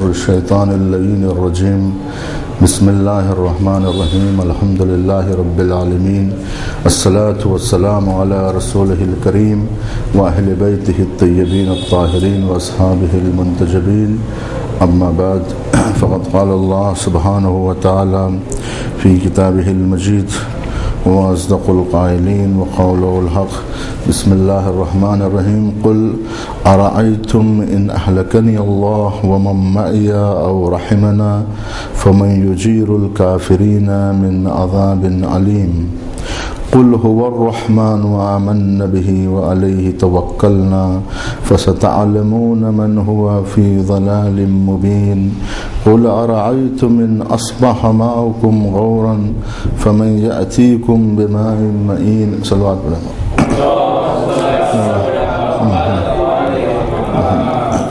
الشیطان اللعین الرجیم بسم اللہ الرحمن الرحیم الحمد للہ رب العالمین الصلاة والسلام علی رسولہ الکریم واہل بیتہ الطیبین الطاہرین واصحابہ المنتجبین اما بعد فقد قال اللہ سبحانہ وتعالی فی کتابہ المجید واصدق القائلین وقوله الحق بسم اللہ الرحمن الرحیم قل ارأیتم ان اہلکنی اللہ ومن معی او رحمنا فمن یجیر الکافرین من عذاب علیم قل هو الرحمن وآمنا به وعليه توكلنا فستعلمون من هو في ضلال مبين قل أرأيتم إن أصبح ماؤكم غورا فمن يأتيكم بماء معين صلوات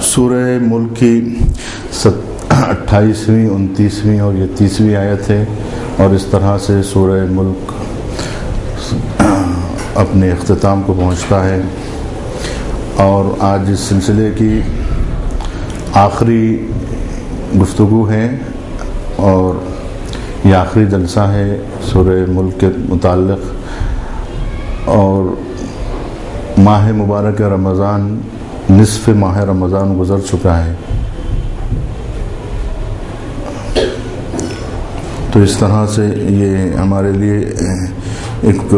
سورہ ملک کی 28ویں 29ویں اور یہ 30ویں آیت ہے، اور اس طرح سے سورہ ملک اپنے اختتام کو پہنچتا ہے، اور آج اس سلسلے کی آخری گفتگو ہے اور یہ آخری جلسہ ہے سورہ ملک کے متعلق، اور ماہ مبارک رمضان، نصف ماہ رمضان گزر چکا ہے، تو اس طرح سے یہ ہمارے لیے ایک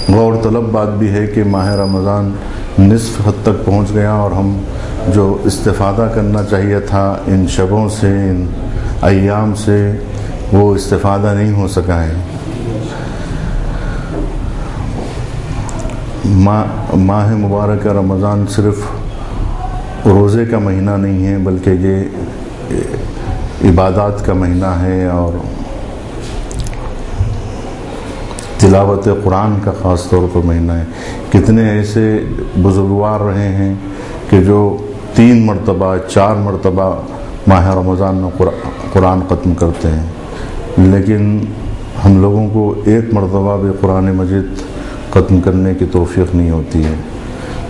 غور طلب بات بھی ہے کہ ماہ رمضان نصف حد تک پہنچ گیا، اور ہم جو استفادہ کرنا چاہیے تھا ان شبوں سے، ان ایام سے، وہ استفادہ نہیں ہو سکا ہے۔ ماہ مبارک رمضان صرف روزے کا مہینہ نہیں ہے، بلکہ یہ عبادات کا مہینہ ہے، اور تلاوت قرآن کا خاص طور پر مہینہ ہے۔ کتنے ایسے بزرگوار رہے ہیں کہ جو 3 مرتبہ 4 مرتبہ ماہ رمضان میں قرآن ختم کرتے ہیں، لیکن ہم لوگوں کو ایک مرتبہ بھی قرآن مجید ختم کرنے کی توفیق نہیں ہوتی ہے،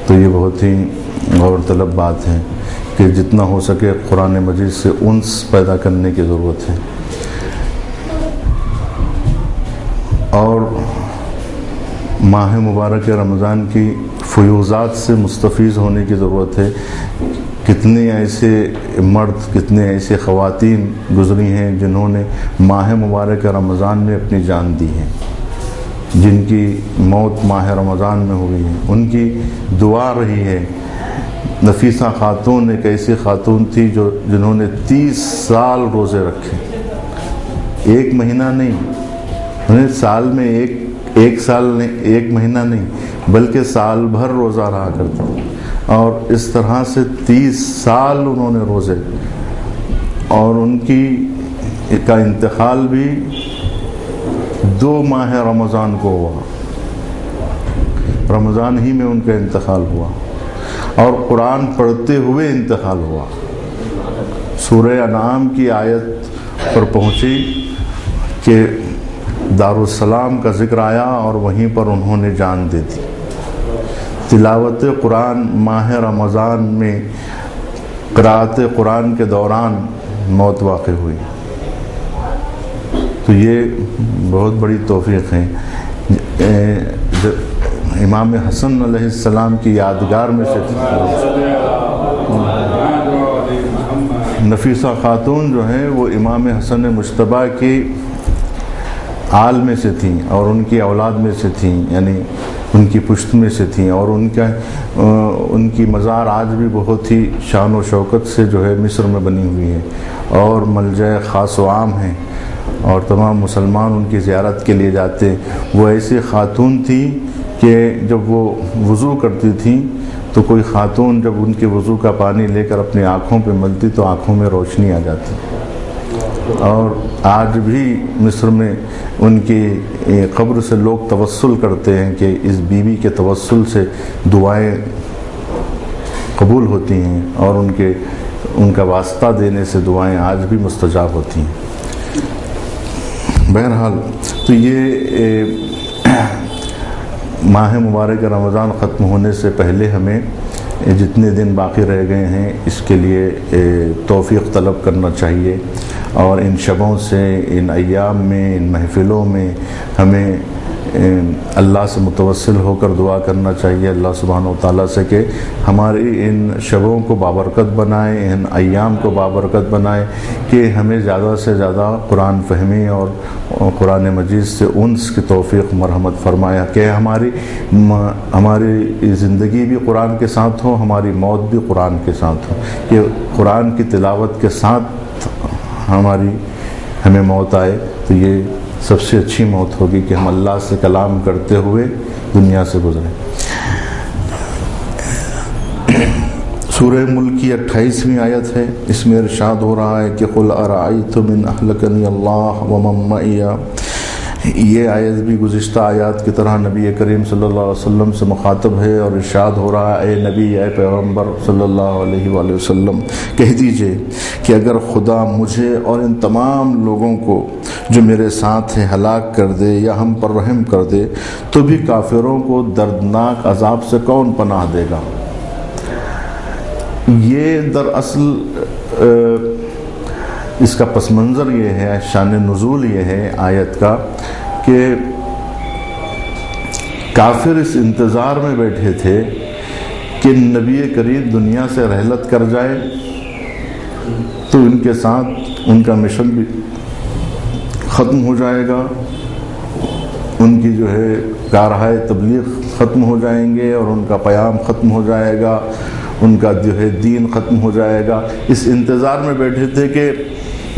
تو یہ بہت ہی غور طلب بات ہے کہ جتنا ہو سکے قرآن مجید سے انس پیدا کرنے کی ضرورت ہے، اور ماہ مبارک رمضان کی فیوضات سے مستفیض ہونے کی ضرورت ہے۔ کتنے ایسے مرد، کتنے ایسے خواتین گزری ہیں جنہوں نے ماہ مبارک رمضان میں اپنی جان دی ہے، جن کی موت ماہ رمضان میں ہوئی ہے، ان کی دعا رہی ہے۔ نفیسہ خاتون ایک ایسی خاتون تھی جنہوں نے 30 سال روزے رکھے، ایک مہینہ نہیں، سال میں ایک سال نہیں، ایک مہینہ نہیں، بلکہ سال بھر روزہ رہا کرتے، اور اس طرح سے 30 سال انہوں نے روزے، اور ان کا انتقال بھی 2 ماہ رمضان کو ہوا، رمضان ہی میں ان کا انتقال ہوا، اور قرآن پڑھتے ہوئے انتقال ہوا۔ سورہ انعام کی آیت پر پہنچی کہ دارالسلام کا ذکر آیا، اور وہیں پر انہوں نے جان دے دی۔ تلاوت قرآن ماہ رمضان میں قرأت قرآن کے دوران موت واقع ہوئی، تو یہ بہت بڑی توفیق ہے۔ امام حسن علیہ السلام کی یادگار میں سے نفیسہ خاتون جو ہیں وہ امام حسن مجتبیٰ کی آل میں سے تھیں، اور ان کی اولاد میں سے تھیں، یعنی ان کی پشت میں سے تھیں، اور ان کی مزار آج بھی بہت ہی شان و شوکت سے جو ہے مصر میں بنی ہوئی ہے، اور ملجأ خاص و عام ہیں، اور تمام مسلمان ان کی زیارت کے لیے جاتے ہیں۔ وہ ایسی خاتون تھی کہ جب وہ وضو کرتی تھیں تو کوئی خاتون جب ان کے وضو کا پانی لے کر اپنی آنکھوں پہ ملتی تو آنکھوں میں روشنی آ جاتی، اور آج بھی مصر میں ان کی قبر سے لوگ توسل کرتے ہیں کہ اس بیوی کے توسل سے دعائیں قبول ہوتی ہیں، اور ان کا واسطہ دینے سے دعائیں آج بھی مستجاب ہوتی ہیں۔ بہرحال تو یہ ماہ مبارک رمضان ختم ہونے سے پہلے ہمیں جتنے دن باقی رہ گئے ہیں اس کے لیے توفیق طلب کرنا چاہیے، اور ان شبوں سے، ان ایام میں، ان محفلوں میں ہمیں اللہ سے متوسل ہو کر دعا کرنا چاہیے، اللہ سبحانہ و تعالیٰ سے، کہ ہماری ان شبوں کو بابرکت بنائے، ان ایام کو بابرکت بنائے، کہ ہمیں زیادہ سے زیادہ قرآن فہمی اور قرآن مجید سے انس کی توفیق مرحمت فرمایا، کہ ہماری زندگی بھی قرآن کے ساتھ ہو، ہماری موت بھی قرآن کے ساتھ ہو، کہ قرآن کی تلاوت کے ساتھ ہمیں موت آئے، تو یہ سب سے اچھی موت ہوگی کہ ہم اللہ سے کلام کرتے ہوئے دنیا سے گزریں۔ سورہ ملک کی 28ویں آیت ہے، اس میں ارشاد ہو رہا ہے کہ قُلْ أَرَأَيْتُمْ إِنْ أَهْلَكَنِيَ اللَّهُ وَمَن مَّعِيَ۔ یہ آیت بھی گزشتہ آیات کی طرح نبی کریم صلی اللہ علیہ وسلم سے مخاطب ہے، اور ارشاد ہو رہا ہے، اے نبی، اے پیغمبر صلی اللہ علیہ وآلہ وسلم، کہہ دیجئے کہ اگر خدا مجھے اور ان تمام لوگوں کو جو میرے ساتھ ہیں ہلاک کر دے یا ہم پر رحم کر دے، تو بھی کافروں کو دردناک عذاب سے کون پناہ دے گا۔ یہ دراصل اس کا پس منظر یہ ہے، شان نزول یہ ہے آیت کا، کہ کافر اس انتظار میں بیٹھے تھے کہ نبی کریم دنیا سے رحلت کر جائے تو ان کے ساتھ ان کا مشن بھی ختم ہو جائے گا، ان کی جو ہے کارہائے تبلیغ ختم ہو جائیں گے، اور ان کا پیام ختم ہو جائے گا، ان کا جو ہے دین ختم ہو جائے گا۔ اس انتظار میں بیٹھے تھے کہ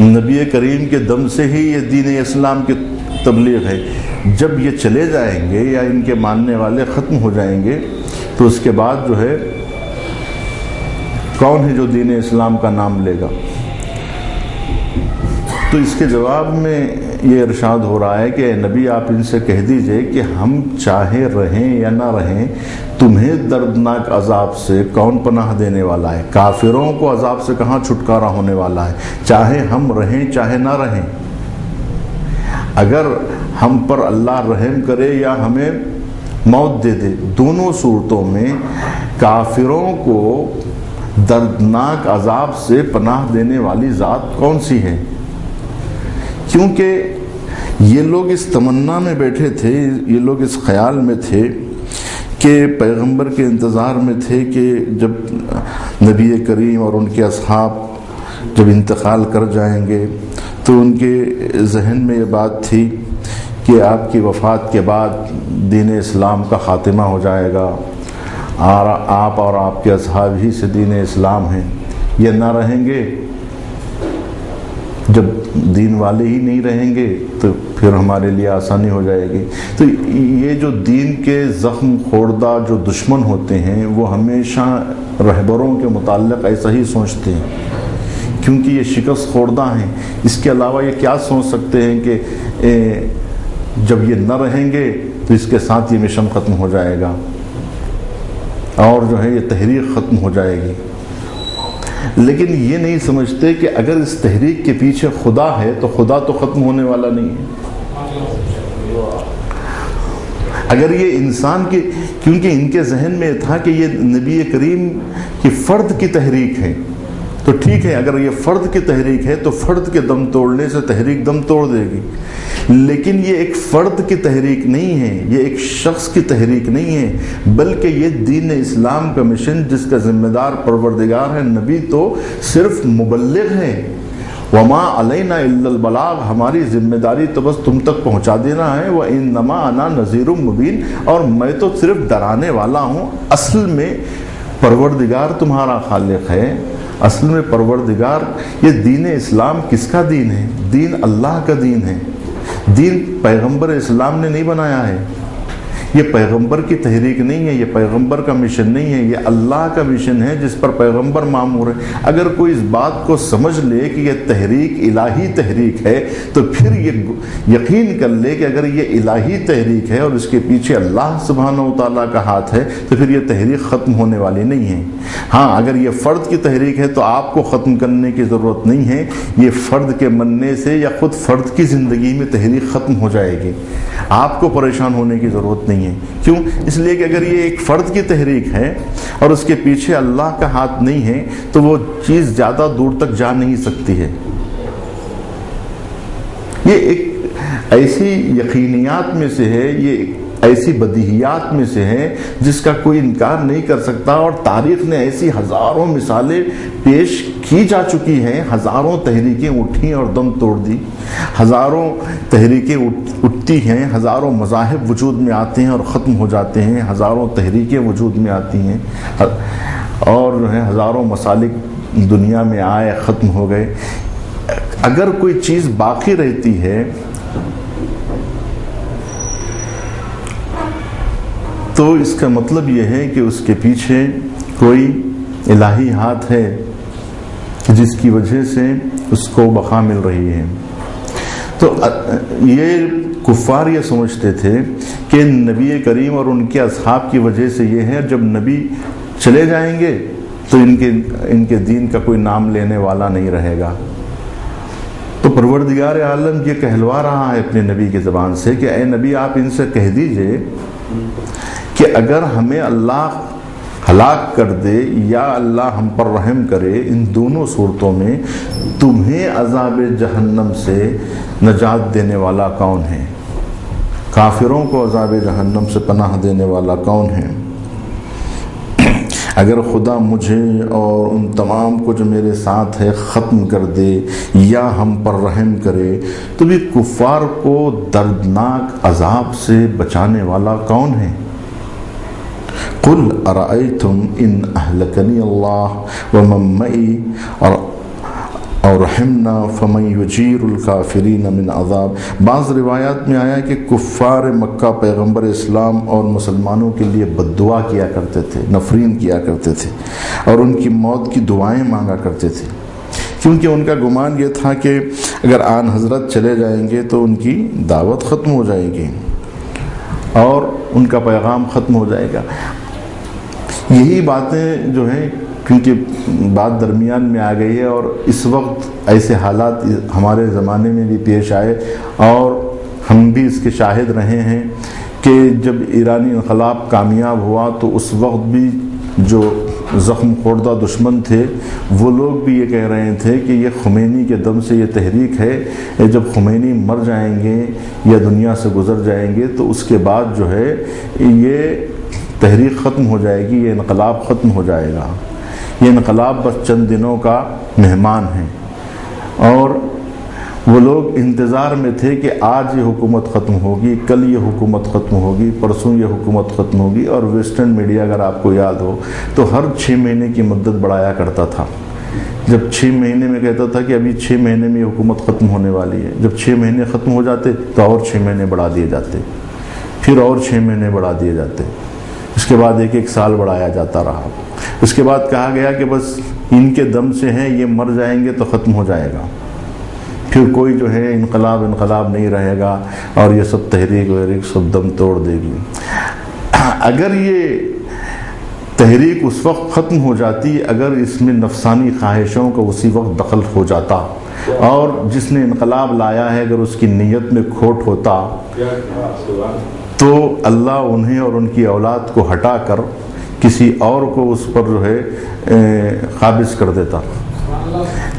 نبی کریم کے دم سے ہی یہ دین اسلام کی تبلیغ ہے، جب یہ چلے جائیں گے یا ان کے ماننے والے ختم ہو جائیں گے تو اس کے بعد جو ہے کون ہے جو دین اسلام کا نام لے گا۔ تو اس کے جواب میں یہ ارشاد ہو رہا ہے کہ اے نبی، آپ ان سے کہہ دیجئے کہ ہم چاہے رہیں یا نہ رہیں، تمہیں دردناک عذاب سے کون پناہ دینے والا ہے۔ کافروں کو عذاب سے کہاں چھٹکارا ہونے والا ہے، چاہے ہم رہیں چاہے نہ رہیں۔ اگر ہم پر اللہ رحم کرے یا ہمیں موت دے دے، دونوں صورتوں میں کافروں کو دردناک عذاب سے پناہ دینے والی ذات کون سی ہے؟ کیونکہ یہ لوگ اس تمنا میں بیٹھے تھے، یہ لوگ اس خیال میں تھے کہ پیغمبر کے انتظار میں تھے کہ جب نبی کریم اور ان کے اصحاب جب انتقال کر جائیں گے تو ان کے ذہن میں یہ بات تھی کہ آپ کی وفات کے بعد دین اسلام کا خاتمہ ہو جائے گا، اور آپ اور آپ کے اصحاب ہی سے دین اسلام ہیں، یہ نہ رہیں گے۔ جب دین والے ہی نہیں رہیں گے تو پھر ہمارے لیے آسانی ہو جائے گی۔ تو یہ جو دین کے زخم خوردہ جو دشمن ہوتے ہیں وہ ہمیشہ رہبروں کے متعلق ایسا ہی سوچتے ہیں، کیونکہ یہ شکست خوردہ ہیں۔ اس کے علاوہ یہ کیا سوچ سکتے ہیں کہ جب یہ نہ رہیں گے تو اس کے ساتھ یہ مشن ختم ہو جائے گا اور جو ہے یہ تحریک ختم ہو جائے گی۔ لیکن یہ نہیں سمجھتے کہ اگر اس تحریک کے پیچھے خدا ہے تو خدا تو ختم ہونے والا نہیں ہے۔ اگر یہ انسان کی، کیونکہ ان کے ذہن میں تھا کہ یہ نبی کریم کی فرد کی تحریک ہے، تو ٹھیک ہے، اگر یہ فرد کی تحریک ہے تو فرد کے دم توڑنے سے تحریک دم توڑ دے گی، لیکن یہ ایک فرد کی تحریک نہیں ہے، یہ ایک شخص کی تحریک نہیں ہے، بلکہ یہ دین اسلام کا مشن جس کا ذمہ دار پروردگار ہے، نبی تو صرف مبلغ ہے۔ وما علینا الا البلاغ، ہماری ذمہ داری تو بس تم تک پہنچا دینا ہے۔ وانما انا نذیر مبین، اور میں تو صرف ڈرانے والا ہوں۔ اصل میں پروردگار تمہارا خالق ہے، اصل میں پروردگار، یہ دین اسلام کس کا دین ہے؟ دین اللہ کا دین ہے، دین پیغمبر اسلام نے نہیں بنایا ہے، یہ پیغمبر کی تحریک نہیں ہے، یہ پیغمبر کا مشن نہیں ہے، یہ اللہ کا مشن ہے جس پر پیغمبر مامور ہے۔ اگر کوئی اس بات کو سمجھ لے کہ یہ تحریک الہی تحریک ہے تو پھر یہ یقین کر لے کہ اگر یہ الہی تحریک ہے اور اس کے پیچھے اللہ سبحانہ و تعالیٰ کا ہاتھ ہے تو پھر یہ تحریک ختم ہونے والی نہیں ہے۔ ہاں، اگر یہ فرد کی تحریک ہے تو آپ کو ختم کرنے کی ضرورت نہیں ہے، یہ فرد کے مننے سے یا خود فرد کی زندگی میں تحریک ختم ہو جائے گی، آپ کو پریشان ہونے کی ضرورت نہیں ہے۔ ہیں۔ کیوں؟ اس لیے کہ اگر یہ ایک فرد کی تحریک ہے اور اس کے پیچھے اللہ کا ہاتھ نہیں ہے تو وہ چیز زیادہ دور تک جا نہیں سکتی ہے۔ یہ ایک ایسی یقینیات میں سے ہے، یہ ایسی بدیہیات میں سے ہے جس کا کوئی انکار نہیں کر سکتا، اور تاریخ نے ایسی ہزاروں مثالیں پیش کی جا چکی ہیں، ہزاروں تحریکیں اٹھی اور دم توڑ دی، ہزاروں تحریکیں اٹھتی ہیں، ہزاروں مذاہب وجود میں آتے ہیں اور ختم ہو جاتے ہیں، ہزاروں تحریکیں وجود میں آتی ہیں، اور جو ہے ہزاروں مسالک دنیا میں آئے ختم ہو گئے۔ اگر کوئی چیز باقی رہتی ہے تو اس کا مطلب یہ ہے کہ اس کے پیچھے کوئی الہی ہاتھ ہے جس کی وجہ سے اس کو بقا مل رہی ہے۔ تو یہ کفار یہ سمجھتے تھے کہ نبی کریم اور ان کے اصحاب کی وجہ سے یہ ہے، جب نبی چلے جائیں گے تو ان کے دین کا کوئی نام لینے والا نہیں رہے گا۔ تو پروردگار عالم یہ کہلوا رہا ہے اپنے نبی کی زبان سے کہ اے نبی آپ ان سے کہہ دیجئے کہ اگر ہمیں اللہ ہلاک کر دے یا اللہ ہم پر رحم کرے، ان دونوں صورتوں میں تمہیں عذاب جہنم سے نجات دینے والا کون ہے؟ کافروں کو عذاب جہنم سے پناہ دینے والا کون ہے؟ اگر خدا مجھے اور ان تمام کو جو میرے ساتھ ہے ختم کر دے یا ہم پر رحم کرے تو بھی کفار کو دردناک عذاب سے بچانے والا کون ہے؟ قل ارأیتم ان اہلکنی اللہ ومن معی اور رحمنا فمن یجیر الکافرین من عذاب۔ بعض روایات میں آیا کہ کفار مکہ پیغمبر اسلام اور مسلمانوں کے لیے بد دعا کیا کرتے تھے، نفرین کیا کرتے تھے اور ان کی موت کی دعائیں مانگا کرتے تھے، کیونکہ ان کا گمان یہ تھا کہ اگر آن حضرت چلے جائیں گے تو ان کی دعوت ختم ہو جائے گی اور ان کا پیغام ختم ہو جائے گا۔ یہی باتیں جو ہیں کیونکہ بات درمیان میں آ گئی ہے اور اس وقت ایسے حالات ہمارے زمانے میں بھی پیش آئے اور ہم بھی اس کے شاہد رہے ہیں کہ جب ایرانی انقلاب کامیاب ہوا تو اس وقت بھی جو زخم خوردہ دشمن تھے وہ لوگ بھی یہ کہہ رہے تھے کہ یہ خمینی کے دم سے یہ تحریک ہے، جب خمینی مر جائیں گے یا دنیا سے گزر جائیں گے تو اس کے بعد جو ہے یہ تحریک ختم ہو جائے گی، یہ انقلاب ختم ہو جائے گا، یہ انقلاب بس چند دنوں کا مہمان ہے۔ اور وہ لوگ انتظار میں تھے کہ آج یہ حکومت ختم ہوگی، کل یہ حکومت ختم ہوگی، پرسوں یہ حکومت ختم ہوگی، اور ویسٹرن میڈیا اگر آپ کو یاد ہو تو ہر 6 مہینے کی مدت بڑھایا کرتا تھا۔ جب 6 مہینے میں کہتا تھا کہ ابھی 6 مہینے میں یہ حکومت ختم ہونے والی ہے، جب 6 مہینے ختم ہو جاتے تو اور 6 مہینے بڑھا دیے جاتے، پھر اور 6 مہینے بڑھا دیے جاتے، اس کے بعد ایک سال بڑھایا جاتا رہا۔ اس کے بعد کہا گیا کہ بس ان کے دم سے ہیں، یہ مر جائیں گے تو ختم ہو جائے گا، پھر کوئی جو ہے انقلاب نہیں رہے گا اور یہ سب تحریک وحریک سب دم توڑ دے گی۔ اگر یہ تحریک اس وقت ختم ہو جاتی، اگر اس میں نفسانی خواہشوں کا اسی وقت دخل ہو جاتا اور جس نے انقلاب لایا ہے اگر اس کی نیت میں کھوٹ ہوتا تو اللہ انہیں اور ان کی اولاد کو ہٹا کر کسی اور کو اس پر جو ہے قابض کر دیتا،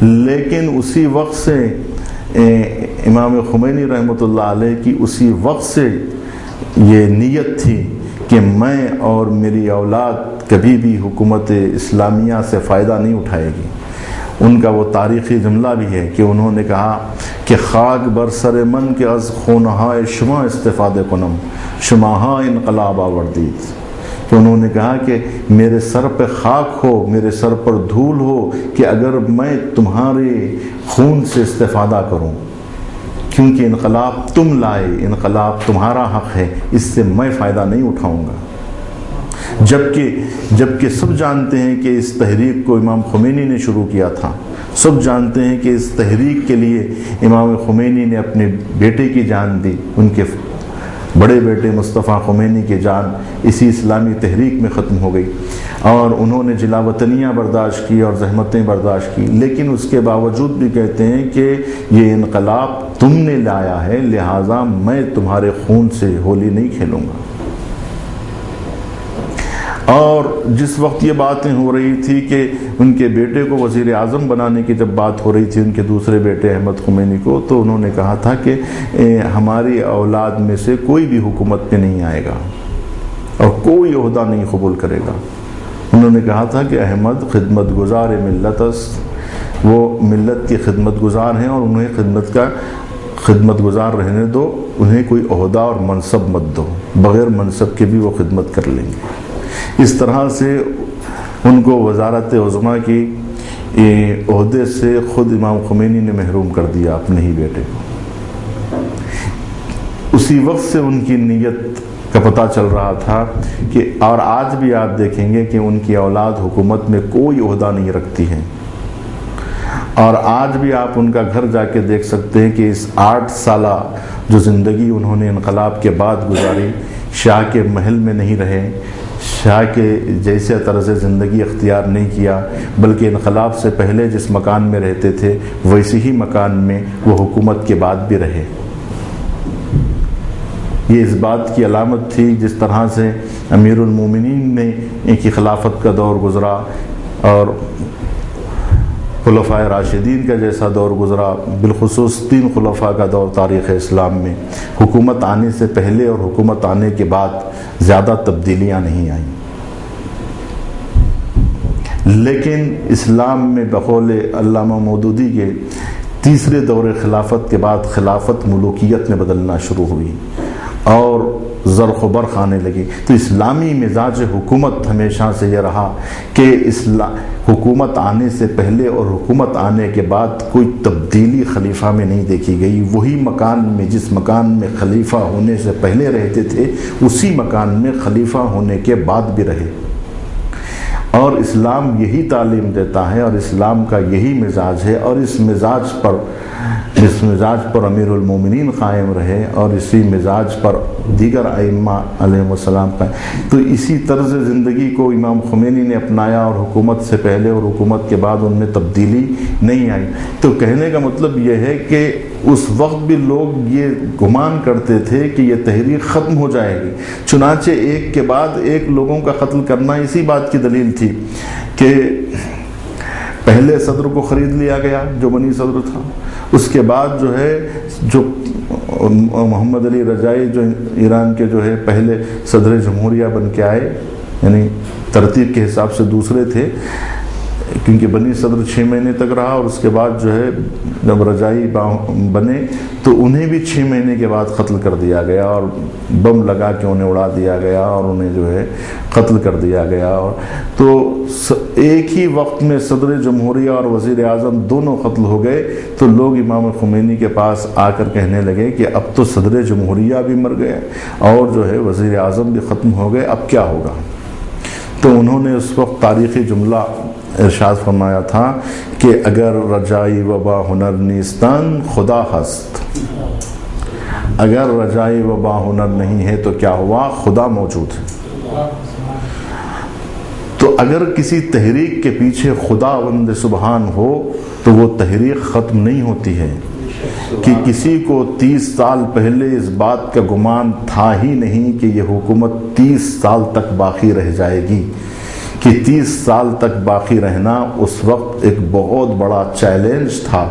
لیکن اسی وقت سے امام خمینی رحمۃ اللہ علیہ کی اسی وقت سے یہ نیت تھی کہ میں اور میری اولاد کبھی بھی حکومت اسلامیہ سے فائدہ نہیں اٹھائے گی۔ ان کا وہ تاریخی جملہ بھی ہے کہ انہوں نے کہا کہ خاک بر سر من کے از خونہائے شما استفادے کنم شماہا انقلاب آوردید، کہ انہوں نے کہا کہ میرے سر پہ خاک ہو، میرے سر پر دھول ہو کہ اگر میں تمہارے خون سے استفادہ کروں، کیونکہ انقلاب تم لائے، انقلاب تمہارا حق ہے، اس سے میں فائدہ نہیں اٹھاؤں گا۔ جبکہ سب جانتے ہیں کہ اس تحریک کو امام خمینی نے شروع کیا تھا، سب جانتے ہیں کہ اس تحریک کے لیے امام خمینی نے اپنے بیٹے کی جان دی، ان کے بڑے بیٹے مصطفیٰ خمینی کی جان اسی اسلامی تحریک میں ختم ہو گئی اور انہوں نے جلا وطنیاں برداشت کی اور زحمتیں برداشت کی، لیکن اس کے باوجود بھی کہتے ہیں کہ یہ انقلاب تم نے لایا ہے، لہٰذا میں تمہارے خون سے ہولی نہیں کھیلوں گا۔ اور جس وقت یہ باتیں ہو رہی تھی کہ ان کے بیٹے کو وزیر اعظم بنانے کی جب بات ہو رہی تھی ان کے دوسرے بیٹے احمد خمینی کو، تو انہوں نے کہا تھا کہ ہماری اولاد میں سے کوئی بھی حکومت میں نہیں آئے گا اور کوئی عہدہ نہیں قبول کرے گا۔ انہوں نے کہا تھا کہ احمد خدمت گزار ملت است، وہ ملت کی خدمت گزار ہیں اور انہیں خدمت گزار رہنے دو، انہیں کوئی عہدہ اور منصب مت دو، بغیر منصب کے بھی وہ خدمت کر لیں گے۔ اس طرح سے ان کو وزارت عظمیٰ کی عہدے سے خود امام خمینی نے محروم کر دیا اپنے ہی بیٹے کو۔ اسی وقت سے ان کی نیت کا پتہ چل رہا تھا کہ، اور آج بھی آپ دیکھیں گے کہ ان کی اولاد حکومت میں کوئی عہدہ نہیں رکھتی ہے، اور آج بھی آپ ان کا گھر جا کے دیکھ سکتے ہیں کہ اس 8 سالہ جو زندگی انہوں نے انقلاب کے بعد گزاری، شاہ کے محل میں نہیں رہے، شاہ کے جیسے طرز زندگی اختیار نہیں کیا، بلکہ انقلاب سے پہلے جس مکان میں رہتے تھے ویسے ہی مکان میں وہ حکومت کے بعد بھی رہے۔ یہ اس بات کی علامت تھی جس طرح سے امیر المومنین نے کی خلافت کا دور گزرا اور خلفائے راشدین کا جیسا دور گزرا، بالخصوص 3 خلفاء کا دور تاریخ اسلام میں حکومت آنے سے پہلے اور حکومت آنے کے بعد زیادہ تبدیلیاں نہیں آئیں، لیکن اسلام میں بقول علامہ مودودی کے تیسرے دور خلافت کے بعد خلافت ملوکیت میں بدلنا شروع ہوئی اور زرخ و برق آنے لگی۔ تو اسلامی مزاج حکومت ہمیشہ سے یہ رہا کہ حکومت آنے سے پہلے اور حکومت آنے کے بعد کوئی تبدیلی خلیفہ میں نہیں دیکھی گئی، وہی مکان میں جس مکان میں خلیفہ ہونے سے پہلے رہتے تھے اسی مکان میں خلیفہ ہونے کے بعد بھی رہے، اور اسلام یہی تعلیم دیتا ہے اور اسلام کا یہی مزاج ہے، اور اس مزاج پر امیر المومنین قائم رہے اور اسی مزاج پر دیگر ائمہ علیہم السلام قائم۔ تو اسی طرز زندگی کو امام خمینی نے اپنایا اور حکومت سے پہلے اور حکومت کے بعد ان میں تبدیلی نہیں آئی۔ تو کہنے کا مطلب یہ ہے کہ اس وقت بھی لوگ یہ گمان کرتے تھے کہ یہ تحریک ختم ہو جائے گی، چنانچہ ایک کے بعد ایک لوگوں کا قتل کرنا اسی بات کی دلیل تھی کہ پہلے صدر کو خرید لیا گیا جو بنی صدر تھا، اس کے بعد جو ہے جو محمد علی رجائی جو ایران کے جو ہے پہلے صدر جمہوریہ بن کے آئے، یعنی ترتیب کے حساب سے دوسرے تھے کیونکہ بنی صدر 6 مہینے تک رہا، اور اس کے بعد جو ہے جب رجائی بنے تو انہیں بھی 6 مہینے کے بعد قتل کر دیا گیا اور بم لگا کے انہیں اڑا دیا گیا اور انہیں جو ہے قتل کر دیا گیا۔ اور تو ایک ہی وقت میں صدر جمہوریہ اور وزیر اعظم دونوں قتل ہو گئے، تو لوگ امام خمینی کے پاس آ کر کہنے لگے کہ اب تو صدر جمہوریہ بھی مر گئے اور جو ہے وزیر اعظم بھی ختم ہو گئے، اب کیا ہوگا؟ تو انہوں نے اس وقت تاریخی جملہ ارشاد فرمایا تھا کہ اگر رجائی وبا ہنر نیستان خدا ہست، اگر رجائی وبا ہنر نہیں ہے تو کیا ہوا؟ خدا موجود ہے۔ تو اگر کسی تحریک کے پیچھے خدا بند سبحان ہو تو وہ تحریک ختم نہیں ہوتی ہے، کہ کسی کو 30 سال پہلے اس بات کا گمان تھا ہی نہیں کہ یہ حکومت 30 سال تک باقی رہ جائے گی، کہ 30 سال تک باقی رہنا اس وقت ایک بہت بڑا چیلنج تھا،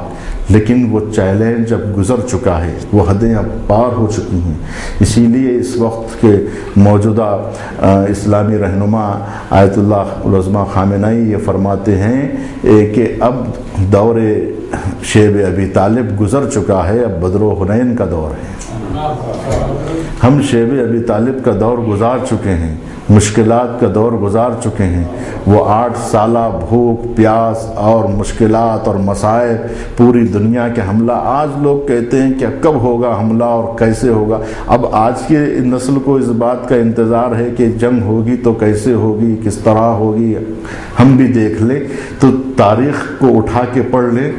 لیکن وہ چیلنج اب گزر چکا ہے، وہ حدیں اب پار ہو چکی ہیں۔ اسی لیے اس وقت کے موجودہ اسلامی رہنما آیت اللہ العظمیٰ خامنہئی یہ فرماتے ہیں کہ اب دور شیب ابی طالب گزر چکا ہے، اب بدر و حنین کا دور ہے۔ ہم شیب ابی طالب کا دور گزار چکے ہیں، مشکلات کا دور گزار چکے ہیں، وہ 8 سالہ بھوک پیاس اور مشکلات اور مصائب پوری دنیا کے حملہ، آج لوگ کہتے ہیں کہ کب ہوگا حملہ اور کیسے ہوگا۔ اب آج کی نسل کو اس بات کا انتظار ہے کہ جنگ ہوگی تو کیسے ہوگی، کس طرح ہوگی، ہم بھی دیکھ لیں تو تاریخ کو اٹھا کے پڑھ لیں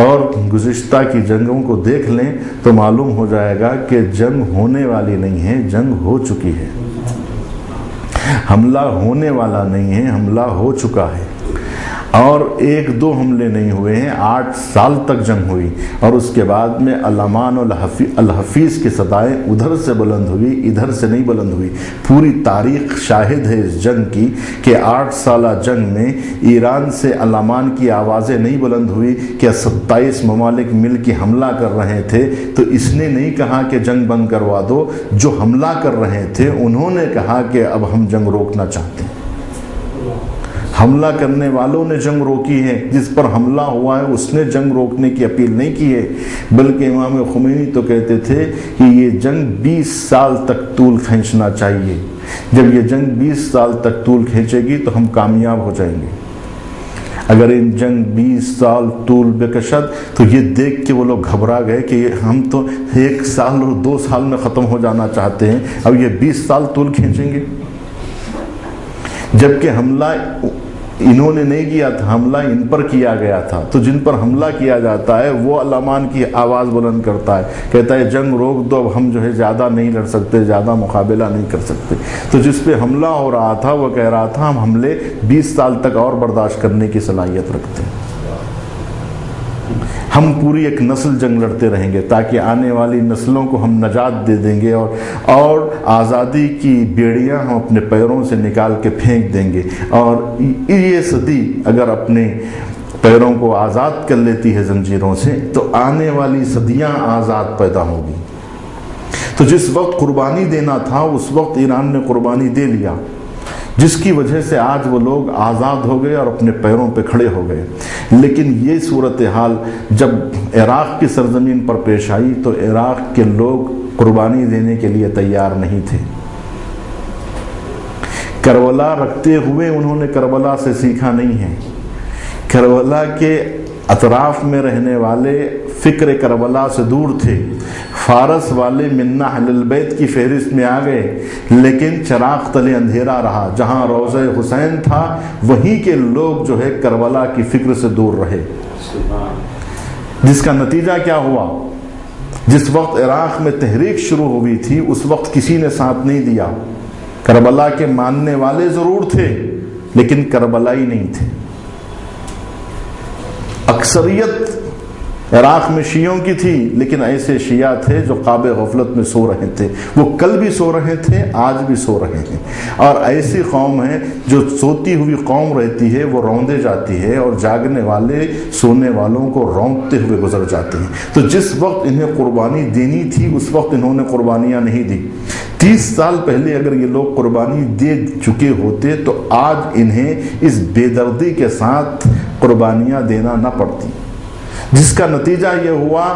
اور گزشتہ کی جنگوں کو دیکھ لیں تو معلوم ہو جائے گا کہ جنگ ہونے والی نہیں ہے، جنگ ہو چکی ہے، حملہ ہونے والا نہیں ہے، حملہ ہو چکا ہے۔ اور 1-2 حملے نہیں ہوئے ہیں، 8 سال تک جنگ ہوئی، اور اس کے بعد میں الامان الحفیظ کی صدائیں ادھر سے بلند ہوئی، ادھر سے نہیں بلند ہوئی۔ پوری تاریخ شاہد ہے اس جنگ کی کہ 8 سالہ جنگ میں ایران سے الامان کی آوازیں نہیں بلند ہوئی کہ 27 ممالک مل کے حملہ کر رہے تھے تو اس نے نہیں کہا کہ جنگ بند کروا دو، جو حملہ کر رہے تھے انہوں نے کہا کہ اب ہم جنگ روکنا چاہتے ہیں۔ حملہ کرنے والوں نے جنگ روکی ہے، جس پر حملہ ہوا ہے اس نے جنگ روکنے کی اپیل نہیں کی ہے، بلکہ امام خمینی تو کہتے تھے کہ یہ جنگ 20 سال تک طول کھینچنا چاہیے، جب یہ جنگ 20 سال تک طول کھینچے گی تو ہم کامیاب ہو جائیں گے۔ اگر ان جنگ 20 سال طول بکشت تو یہ دیکھ کے وہ لوگ گھبرا گئے کہ ہم تو 1 سال اور 2 سال میں ختم ہو جانا چاہتے ہیں، اب یہ 20 سال طول کھینچیں گے، جبکہ حملہ انہوں نے نہیں کیا تھا، حملہ ان پر کیا گیا تھا۔ تو جن پر حملہ کیا جاتا ہے وہ الامان کی آواز بلند کرتا ہے، کہتا ہے جنگ روک دو، اب ہم جو ہے زیادہ نہیں لڑ سکتے، زیادہ مقابلہ نہیں کر سکتے۔ تو جس پہ حملہ ہو رہا تھا وہ کہہ رہا تھا ہم حملے 20 سال تک اور برداشت کرنے کی صلاحیت رکھتے ہیں، ہم پوری ایک نسل جنگ لڑتے رہیں گے تاکہ آنے والی نسلوں کو ہم نجات دے دیں گے، اور آزادی کی بیڑیاں ہم اپنے پیروں سے نکال کے پھینک دیں گے، اور یہ صدی اگر اپنے پیروں کو آزاد کر لیتی ہے زنجیروں سے تو آنے والی صدیاں آزاد پیدا ہوگی۔ تو جس وقت قربانی دینا تھا اس وقت ایران نے قربانی دے لیا، جس کی وجہ سے آج وہ لوگ آزاد ہو گئے اور اپنے پیروں پہ کھڑے ہو گئے۔ لیکن یہ صورتحال جب عراق کی سرزمین پر پیش آئی تو عراق کے لوگ قربانی دینے کے لیے تیار نہیں تھے۔ کربلا رکھتے ہوئے انہوں نے کربلا سے سیکھا نہیں ہے، کربلا کے اطراف میں رہنے والے فکر کربلا سے دور تھے، فارس والے منا اہل البیت کی فہرست میں آ گئے، لیکن چراغ تلے اندھیرا رہا، جہاں روضہ حسین تھا وہیں کے لوگ جو ہے کربلا کی فکر سے دور رہے، جس کا نتیجہ کیا ہوا؟ جس وقت عراق میں تحریک شروع ہوئی تھی اس وقت کسی نے ساتھ نہیں دیا، کربلا کے ماننے والے ضرور تھے لیکن کربلائی نہیں تھے۔ اکثریت عراق میں شیعوں کی تھی، لیکن ایسے شیعہ تھے جو خواب غفلت میں سو رہے تھے، وہ کل بھی سو رہے تھے، آج بھی سو رہے ہیں، اور ایسی قوم ہے جو سوتی ہوئی قوم رہتی ہے وہ روندے جاتی ہے، اور جاگنے والے سونے والوں کو رونقتے ہوئے گزر جاتے ہیں۔ تو جس وقت انہیں قربانی دینی تھی اس وقت انہوں نے قربانیاں نہیں دی۔ 30 سال پہلے اگر یہ لوگ قربانی دے چکے ہوتے تو آج انہیں اس بے دردی کے ساتھ قربانیاں دینا نہ پڑتی، جس کا نتیجہ یہ ہوا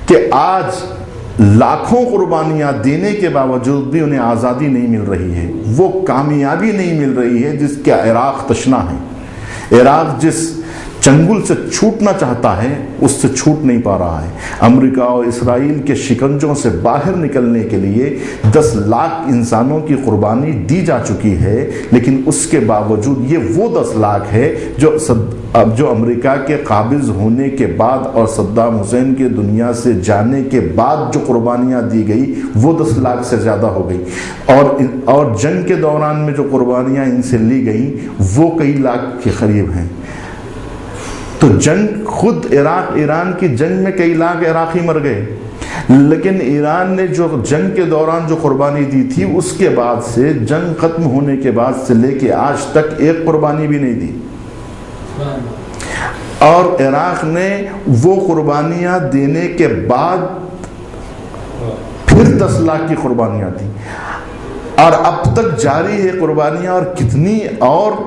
کہ آج لاکھوں قربانیاں دینے کے باوجود بھی انہیں آزادی نہیں مل رہی ہے، وہ کامیابی نہیں مل رہی ہے جس کا عراق تشنا ہے۔ عراق جس چنگل سے چھوٹنا چاہتا ہے اس سے چھوٹ نہیں پا رہا ہے۔ امریکہ اور اسرائیل کے شکنجوں سے باہر نکلنے کے لیے 10 لاکھ انسانوں کی قربانی دی جا چکی ہے، لیکن اس کے باوجود یہ وہ 10 لاکھ ہے جو امریکہ کے قابض ہونے کے بعد اور صدام حسین کے دنیا سے جانے کے بعد جو قربانیاں دی گئی وہ 10 لاکھ سے زیادہ ہو گئی، اور جنگ کے دوران میں جو قربانیاں ان سے لی گئیں وہ کئی لاکھ کے قریب ہیں۔ تو جنگ خود ایران کی جنگ میں کئی لاکھ عراقی مر گئے، لیکن ایران نے جو جنگ کے دوران جو قربانی دی تھی اس کے بعد سے، جنگ ختم ہونے کے بعد سے لے کے آج تک ایک قربانی بھی نہیں دی، اور عراق نے وہ قربانیاں دینے کے بعد پھر 10 لاکھ کی قربانیاں دی، اور اب تک جاری ہے قربانیاں، اور کتنی اور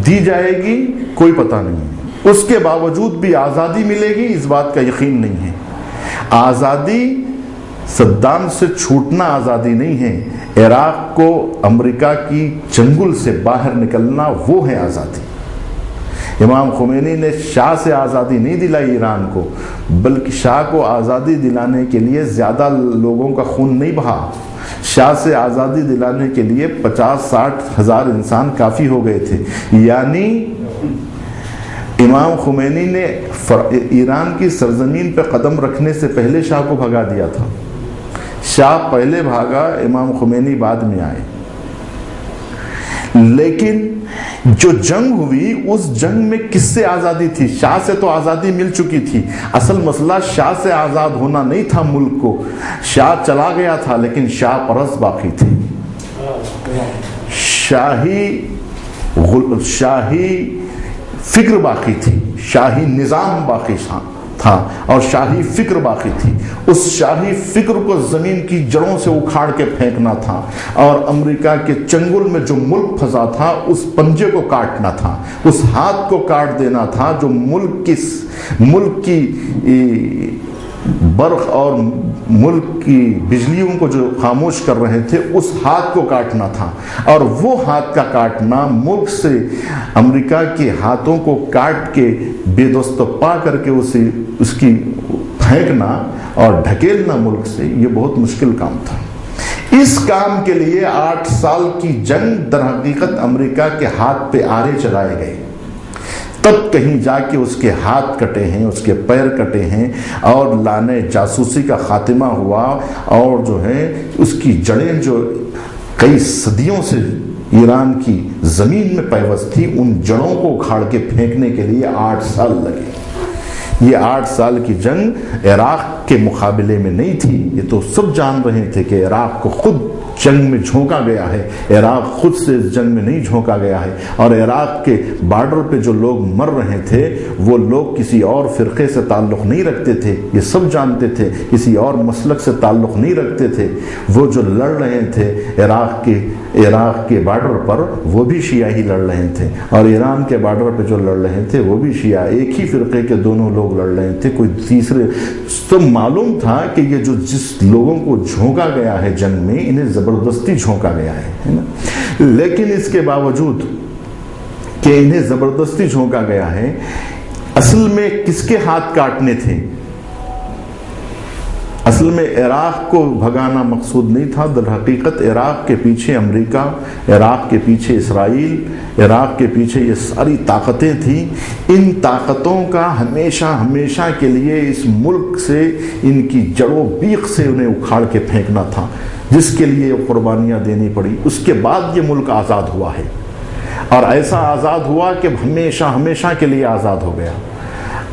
دی جائے گی کوئی پتہ نہیں۔ اس کے باوجود بھی آزادی ملے گی اس بات کا یقین نہیں ہے۔ آزادی صدام سے چھوٹنا آزادی نہیں ہے، عراق کو امریکہ کی چنگل سے باہر نکلنا وہ ہے آزادی۔ امام خمینی نے شاہ سے آزادی نہیں دلائی ایران کو، بلکہ شاہ کو آزادی دلانے کے لیے زیادہ لوگوں کا خون نہیں بہا، شاہ سے آزادی دلانے کے لیے 50-60 ہزار انسان کافی ہو گئے تھے، یعنی امام خمینی نے ایران کی سرزمین پہ قدم رکھنے سے پہلے شاہ کو بھگا دیا تھا، شاہ پہلے بھاگا، امام خمینی بعد میں آئے، لیکن جو جنگ ہوئی اس جنگ میں کس سے آزادی تھی؟ شاہ سے تو آزادی مل چکی تھی. اصل مسئلہ شاہ سے آزاد ہونا نہیں تھا ملک کو. شاہ چلا گیا تھا لیکن شاہ پرست باقی تھے. شاہی فکر باقی تھی، شاہی نظام باقی تھا اور شاہی فکر باقی تھی. اس شاہی فکر کو زمین کی جڑوں سے اکھاڑ کے پھینکنا تھا اور امریکہ کے چنگل میں جو ملک پھنسا تھا اس پنجے کو کاٹنا تھا، اس ہاتھ کو کاٹ دینا تھا جو ملک کی برق اور ملک کی بجلیوں کو جو خاموش کر رہے تھے، اس ہاتھ کو کاٹنا تھا. اور وہ ہاتھ کا کاٹنا، ملک سے امریکہ کے ہاتھوں کو کاٹ کے بے دست پا کر کے اس کی پھینکنا اور ڈھکیلنا ملک سے، یہ بہت مشکل کام تھا. اس کام کے لیے 8 سال کی جنگ در حقیقت امریکہ کے ہاتھ پہ آرے چلائے گئے. تب کہیں جا کے اس کے ہاتھ کٹے ہیں، اس کے پیر کٹے ہیں اور لانے جاسوسی کا خاتمہ ہوا. اور جو ہے اس کی جڑیں جو کئی صدیوں سے ایران کی زمین میں پیوست تھی، ان جڑوں کو اکھاڑ کے پھینکنے کے لیے 8 سال لگے. یہ 8 سال کی جنگ عراق کے مقابلے میں نہیں تھی. یہ تو سب جان رہے تھے کہ عراق کو خود جنگ میں جھونکا گیا ہے. عراق خود سے اس جنگ میں نہیں جھونکا گیا ہے. اور عراق کے بارڈر پہ جو لوگ مر رہے تھے وہ لوگ کسی اور فرقے سے تعلق نہیں رکھتے تھے، یہ سب جانتے تھے. کسی اور مسلک سے تعلق نہیں رکھتے تھے. وہ جو لڑ رہے تھے عراق کے بارڈر پر، وہ بھی شیعہ ہی لڑ رہے تھے. اور ایران کے بارڈر پہ جو لڑ رہے تھے وہ بھی شیعہ. ایک ہی فرقے کے دونوں لوگ لڑ رہے تھے، کوئی تیسرے. تو معلوم تھا کہ یہ جو جس لوگوں کو جھونکا گیا ہے جنگ میں، انہیں زبردستی جھونکا گیا ہے نا. لیکن اس کے باوجود کہ انہیں زبردستی جھونکا گیا ہے، اصل میں کس کے ہاتھ کاٹنے تھے؟ اصل میں عراق کو بھگانا مقصود نہیں تھا. در حقیقت عراق کے پیچھے امریکہ، عراق کے پیچھے اسرائیل، عراق کے پیچھے یہ ساری طاقتیں تھیں. ان طاقتوں کا ہمیشہ کے لیے اس ملک سے، ان کی جڑوں بیخ سے انہیں اکھاڑ کے پھینکنا تھا، جس کے لیے قربانیاں دینی پڑی. اس کے بعد یہ ملک آزاد ہوا ہے، اور ایسا آزاد ہوا کہ ہمیشہ کے لیے آزاد ہو گیا.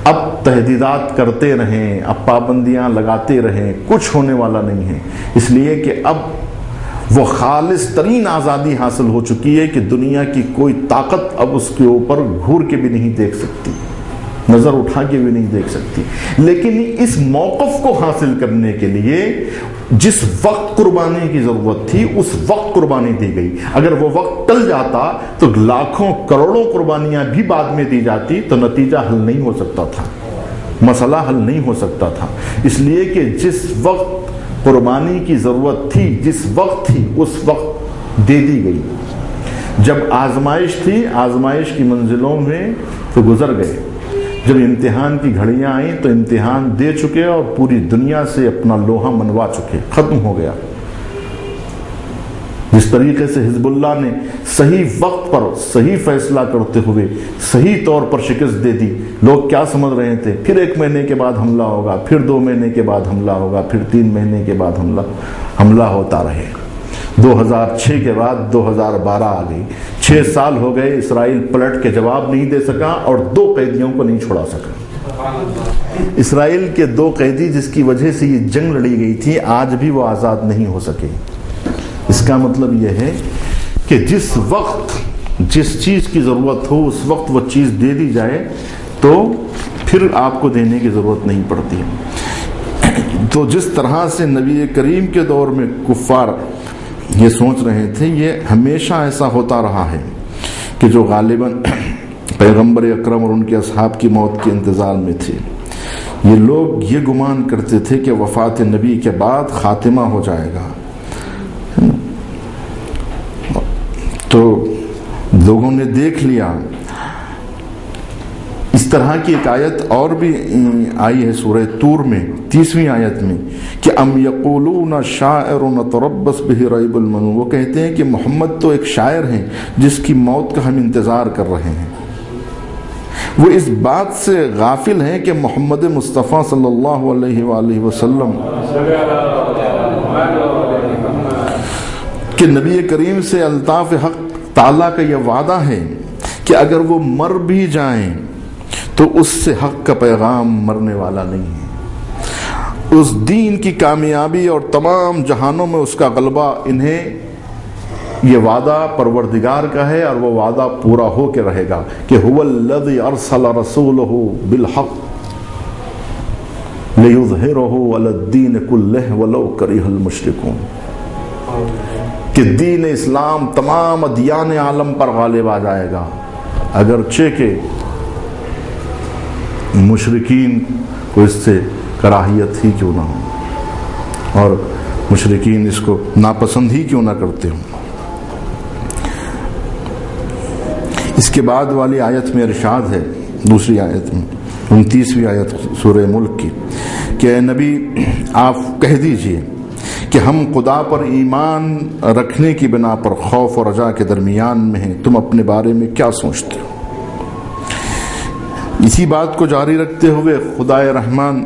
اب تہدیدات کرتے رہیں، اب پابندیاں لگاتے رہیں، کچھ ہونے والا نہیں ہے. اس لیے کہ اب وہ خالص ترین آزادی حاصل ہو چکی ہے کہ دنیا کی کوئی طاقت اب اس کے اوپر گھور کے بھی نہیں دیکھ سکتی، نظر اٹھا کے بھی نہیں دیکھ سکتی. لیکن اس موقف کو حاصل کرنے کے لیے جس وقت قربانی کی ضرورت تھی اس وقت قربانی دی گئی. اگر وہ وقت ٹل جاتا تو لاکھوں کروڑوں قربانیاں بھی بعد میں دی جاتی تو نتیجہ حل نہیں ہو سکتا تھا، مسئلہ حل نہیں ہو سکتا تھا. اس لیے کہ جس وقت قربانی کی ضرورت تھی، جس وقت تھی، اس وقت دے دی گئی. جب آزمائش تھی، آزمائش کی منزلوں میں تو گزر گئے. جب امتحان کی گھڑیاں آئیں تو امتحان دے چکے اور پوری دنیا سے اپنا لوہا منوا چکے، ختم ہو گیا. جس طریقے سے حزب اللہ نے صحیح وقت پر صحیح فیصلہ کرتے ہوئے صحیح طور پر شکست دے دی. لوگ کیا سمجھ رہے تھے؟ پھر 1 مہینے کے بعد حملہ ہوگا، پھر 2 مہینے کے بعد حملہ ہوگا، پھر 3 مہینے کے بعد حملہ ہوتا رہے. 2006 کے بعد 2012 آ گئی. 6 سال ہو گئے، اسرائیل پلٹ کے جواب نہیں دے سکا اور 2 قیدیوں کو نہیں چھوڑا سکا. اسرائیل کے 2 قیدی جس کی وجہ سے یہ جنگ لڑی گئی تھی، آج بھی وہ آزاد نہیں ہو سکے. اس کا مطلب یہ ہے کہ جس وقت جس چیز کی ضرورت ہو اس وقت وہ چیز دے دی جائے تو پھر آپ کو دینے کی ضرورت نہیں پڑتی. تو جس طرح سے نبی کریم کے دور میں کفار یہ سوچ رہے تھے، یہ ہمیشہ ایسا ہوتا رہا ہے کہ جو غالباً پیغمبر اکرم اور ان کے اصحاب کی موت کے انتظار میں تھے، یہ لوگ یہ گمان کرتے تھے کہ وفات نبی کے بعد خاتمہ ہو جائے گا. تو لوگوں نے دیکھ لیا. اس طرح کی ایک آیت اور بھی آئی ہے سورہ طور میں 30ویں آیت میں کہ ام یقولون شاعر نتربص بہ ریب المنون. وہ کہتے ہیں کہ محمد تو ایک شاعر ہیں جس کی موت کا ہم انتظار کر رہے ہیں. وہ اس بات سے غافل ہیں کہ محمد مصطفیٰ صلی اللہ علیہ وآلہ وسلم کہ نبی کریم سے الطاف حق تعالیٰ کا یہ وعدہ ہے کہ اگر وہ مر بھی جائیں تو اس سے حق کا پیغام مرنے والا نہیں ہے. اس دین کی کامیابی اور تمام جہانوں میں اس کا غلبہ انہیں یہ وعدہ پروردگار کا ہے، اور وہ وعدہ پورا ہو کے رہے گا کہ هو الذی ارسل رسولہ بالحق لیظہرہ علی الدین کلہ ولو کرہ المشرکون، کہ دین اسلام تمام ادیان عالم پر غالب آ جائے گا اگرچہ کہ مشرکین کو اس سے کراہیت ہی کیوں نہ ہو، اور مشرکین اس کو ناپسند ہی کیوں نہ کرتے ہوں. اس کے بعد والی آیت میں ارشاد ہے، دوسری آیت میں 29ویں آیت سورہ ملک کی، کہ اے نبی آپ کہہ دیجئے کہ ہم خدا پر ایمان رکھنے کی بنا پر خوف اور رجا کے درمیان میں ہیں، تم اپنے بارے میں کیا سوچتے ہو. اسی بات کو جاری رکھتے ہوئے خدائے رحمان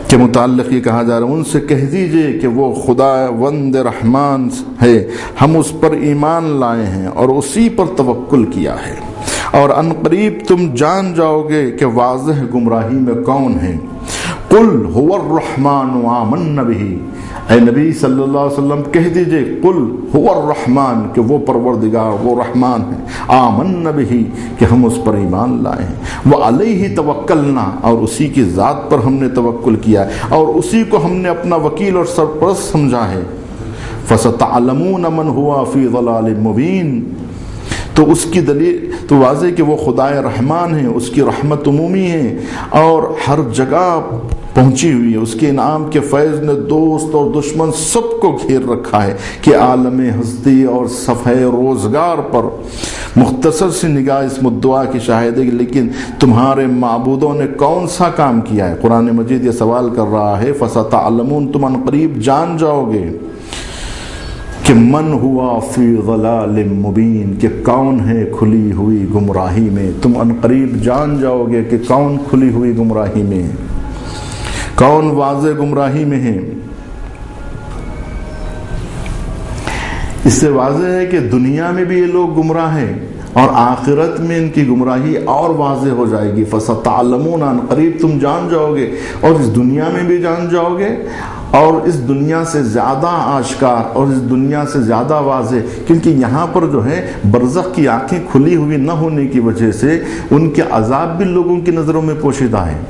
کے متعلق یہ کہا جا رہا ہے، ان سے کہہ دیجئے کہ وہ خدا وند رحمان ہے، ہم اس پر ایمان لائے ہیں اور اسی پر توکل کیا ہے، اور ان قریب تم جان جاؤ گے کہ واضح گمراہی میں کون ہے. قل هو الرحمن آمنا به، اے نبی صلی اللہ علیہ وسلم کہہ دیجئے قل هو الرحمن، کہ وہ پروردگار وہ رحمان ہے، آمنا به، کہ ہم اس پر ایمان لائے ہیں، وعلیہ توکلنا، اور اسی کی ذات پر ہم نے توکل کیا ہے اور اسی کو ہم نے اپنا وکیل اور سرپرست سمجھا ہے. فستعلمون من هو فی ضلال مبین، تو اس کی دلیل تو واضح کہ وہ خدائے رحمان ہیں، اس کی رحمت عمومی ہے اور ہر جگہ پہنچی ہوئی ہے. اس کے انعام کے فیض نے دوست اور دشمن سب کو گھیر رکھا ہے کہ عالم ہستی اور صفحہ روزگار پر مختصر سی نگاہ اس مدعا کی شاہد ہے. لیکن تمہارے معبودوں نے کون سا کام کیا ہے؟ قرآن مجید یہ سوال کر رہا ہے، فستعلمون، تم ان قریب جان جاؤ گے کہ من ہوا فی ضلال مبین، کہ کون ہے کھلی ہوئی گمراہی میں. تم ان قریب جان جاؤ گے کہ کون کھلی ہوئی گمراہی میں، کون واضح گمراہی میں ہے. اس سے واضح ہے کہ دنیا میں بھی یہ لوگ گمراہ ہیں اور آخرت میں ان کی گمراہی اور واضح ہو جائے گی. فستعلمون، ان قریب تم جان جاؤ گے، اور اس دنیا میں بھی جان جاؤ گے، اور اس دنیا سے زیادہ آشکار اور اس دنیا سے زیادہ واضح، کیونکہ یہاں پر جو ہے برزخ کی آنکھیں کھلی ہوئی نہ ہونے کی وجہ سے ان کے عذاب بھی لوگوں کی نظروں میں پوشیدہ ہیں.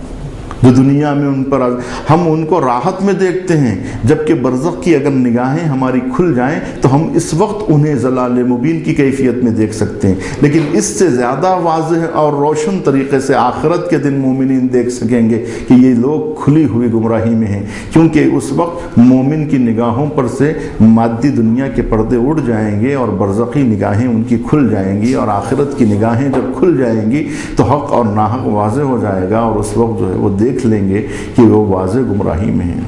جو دنیا میں ان پر ہم ان کو راحت میں دیکھتے ہیں، جبکہ برزخ کی اگر نگاہیں ہماری کھل جائیں تو ہم اس وقت انہیں ضلال مبین کی کیفیت میں دیکھ سکتے ہیں. لیکن اس سے زیادہ واضح اور روشن طریقے سے آخرت کے دن مومنین دیکھ سکیں گے کہ یہ لوگ کھلی ہوئی گمراہی میں ہیں، کیونکہ اس وقت مومن کی نگاہوں پر سے مادی دنیا کے پردے اڑ جائیں گے اور برزخی نگاہیں ان کی کھل جائیں گی، اور آخرت کی نگاہیں جب کھل جائیں گی تو حق اور ناحق واضح ہو جائے گا، اور اس وقت جو ہے وہ دیکھ لیں گے کہ وہ واضح گمراہی میں ہیں.